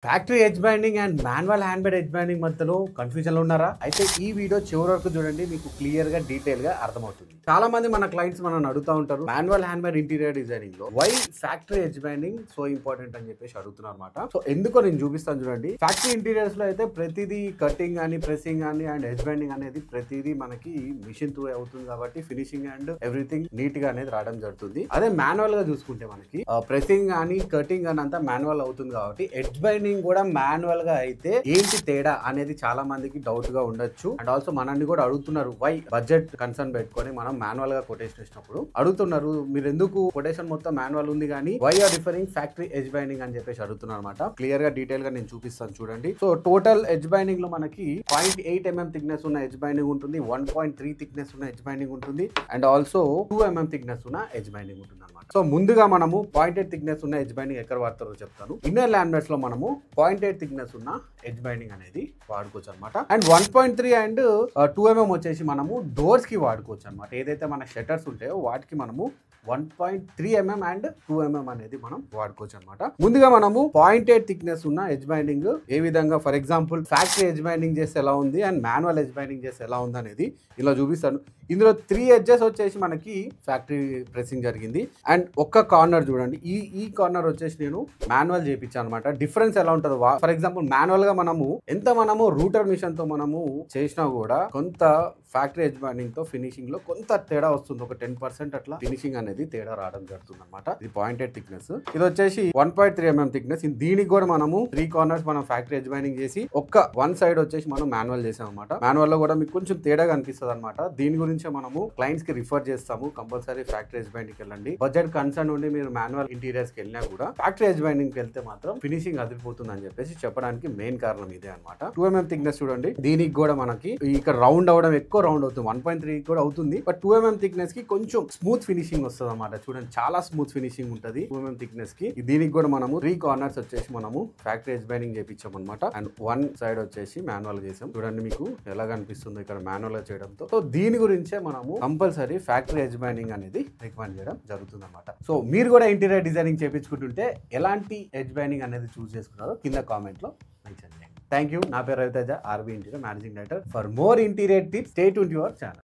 Factory edge binding and manual hand made edge binding మధ్యలో confusion లో ఉన్నారా? అయితే ఈ వీడియో చివరి వరకు చూడండి, మీకు క్లియర్ గా డీటెయిల్ గా అర్థమవుతుంది. చాలా మంది మన క్లయింట్స్ మనం అడుగుతూ ఉంటారు, manual hand made interior designing లో why factory edge binding so important అని చెప్పేసి అడుగుతున్నారు అనమాట. సో ఎందుకో నేను చూపిస్తాను చూడండి. ఫ్యాక్టరీ ఇంటీరియర్స్ లో అయితే ప్రతిదీ కటింగ్ కానీ ప్రెసింగ్ కానీ అండ్ ఎడ్జ్ బైండింగ్ అనేది ప్రతిదీ మనకి మిషన్ త్రూ అవుతుంది కాబట్టి ఫినిషింగ్ అండ్ ఎవ్రీథింగ్ నీట్ గా అనేది రావడం జరుగుతుంది. అదే మాన్యువల్ గా చూసుకుంటే మనకి ప్రెసింగ్ కానీ కటింగ్ కానీ అంతా మాన్యువల్ అవుతుంది కాబట్టి ఎడ్జ్ బైండింగ్ కూడా మాన్యువల్ గా అయితే ఏంటి తేడా అనేది చాలా మందికి డౌట్ గా ఉండొచ్చు. అండ్ ఆల్సో మనల్ని కూడా అడుగుతున్నారు, వై బడ్జెట్ కన్సర్న్ పెట్టుకొని మనం మాన్యువల్ గా కొటేషన్ ఇచ్చినప్పుడు అడుగుతున్నారు, మీరు ఎందుకు కొటేషన్ మొత్తం మాన్యువల్ ఉంది కానీ why are referring factory edge binding అని చెప్పేసి అడుగుతున్నారు అనమాట. క్లియర్ గా డీటెయిల్ గా నేను చూపిస్తాను చూడండి. సో టోటల్ ఎడ్జ్ బైండింగ్ లో మనకి 0.8 mm థిక్నెస్ ఉన్న ఎడ్జ్ బైండింగ్ ఉంటుంది, 1.3 థిక్నెస్ ఉన్న ఎడ్జ్ బైండింగ్ ఉంటుంది, అండ్ ఆల్సో 2 mm థిక్నెస్ ఉన్న ఎడ్జ్ బైండింగ్ ఉంటుంది అనమాట. సో ముందుగా మనము 0.8 థిక్నెస్ ఉన్న ఎడ్జ్ బైండింగ్ ఎక్కడ వాడతారో చెప్తాను. ఇన్నర్ లామినేట్స్ లో మనము 0.8 థిక్నెస్ ఉన్న ఎడ్జ్ బైండింగ్ అనేది వాడుకోవచ్చు అనమాట. అండ్ 1.3 అండ్ 2 mm వచ్చేసి మనము డోర్స్ కి వాడుకోవచ్చు అనమాట. ఏదైతే మన షట్టర్స్ ఉంటాయో వాటికి మనము 1.3 mm అండ్ 2 mm అనేది మనం వాడుకోవచ్చు అనమాట. ముందుగా మనము 0.8 థిక్నెస్ ఉన్న ఎడ్జ్ బైండింగ్ ఏ విధంగా, for example factory edge binding చేస్తే ఎలా ఉంది అండ్ మాన్యువల్ ఎడ్జ్ బైండింగ్ చేస్తే ఎలా ఉంది అనేది ఇలా చూపిస్తాను. ఇందులో 3 ఎడ్జెస్ వచ్చేసి మనకి ఫ్యాక్టరీ ప్రెసింగ్ జరిగింది అండ్ ఒక్క కార్నర్ చూడండి, ఈ కార్నర్ వచ్చేసి నేను మాన్యువల్ చేయించాను అనమాట. డిఫరెన్స్ ఎలా ఉంటుందో, ఫర్ ఎగ్జాంపుల్ మాన్యువల్ గా మనము మనము రూటర్ మిషన్ తో మనము చేసినా కూడా కొంత ఫ్యాక్టరీ ఎడ్జ్ బైండింగ్ తో ఫినిషింగ్ లో కొంత తేడా వస్తుంది. ఒక 10% అట్లా ఫినిషింగ్ అనేది తేడా రావడం జరుగుతుంది అనమాట. ఇది 0.8 థిక్నెస్, ఇది వచ్చేసి 1.3 mm థిక్నెస్. దీనికి కూడా మనము 3 కార్నర్స్ మనం ఫ్యాక్టరీ ఎడ్జ్ బైండింగ్ చేసి ఒక్క 1 సైడ్ వచ్చేసి మనం మాన్యువల్ చేసాం అనమాట. మాన్యువల్ లో కూడా మీకు కొంచెం తేడాగా అనిపిస్తుంది అనమాట. దీని గురించి మనము క్లయింట్స్ కి రిఫర్ చేస్తాము, కంపల్సరీ ఫ్యాక్టరీ ఎడ్జ్ బైండింగ్ వెళ్ళండి. బడ్జెట్ కన్సర్న్ ఉండి మీరు మాన్యువల్ ఇంటీరియర్స్ కి వెళ్ళినా కూడా ఫ్యాక్టరీ ఎడ్జ్ బైండింగ్ కి వెళ్తే మాత్రం ఫినిషింగ్ అదిరిపోతుంది అని చెప్పేసి చెప్పడానికి మెయిన్ కారణం ఇదే అనమాట. 2 mm థిక్నెస్ చూడండి, దీనికి కూడా మనకి ఇక్కడ రౌండ్ అవడం ఎక్కువ రౌండ్ అవుతుంది, 1.3 కూడా అవుతుంది. బట్ 2 mm థిక్నెస్ కి కొంచెం స్మూత్ ఫినిషింగ్ వస్తుంది అనమాట. చూడండి చాలా స్మూత్ ఫినిషింగ్ ఉంటుంది 2 mm థిక్నెస్ కి. దీనికి కూడా మనము 3 కార్నర్స్ వచ్చేసి మనము ఫ్యాక్టరీ ఎడ్జ్ బైండింగ్ చేపించాం అనమాట. అండ్ 1 సైడ్ వచ్చేసి మాన్యువల్ చేసాం. చూడండి మీకు ఎలా కనిపిస్తుందో ఇక్కడ మాన్యువల్ గా చేయడంతో. సో దీని గురించే మనము కంపల్సరీ ఫ్యాక్టరీ ఎడ్జ్ బైండింగ్ అనేది రికమెండ్ చేయడం జరుగుతుంది అనమాట. సో మీరు కూడా ఇంటీరియర్ డిజైనింగ్ చేయించుకుంటుంటే ఎలాంటి ఎడ్జ్ బైండింగ్ అనేది చూస్ చేసుకున్నారో కింద కామెంట్ లో మెన్షన్ చేయండి. Thank you. నా పేరు Raviteja, RB interior managing director. For more interior tips stay tuned to your channel.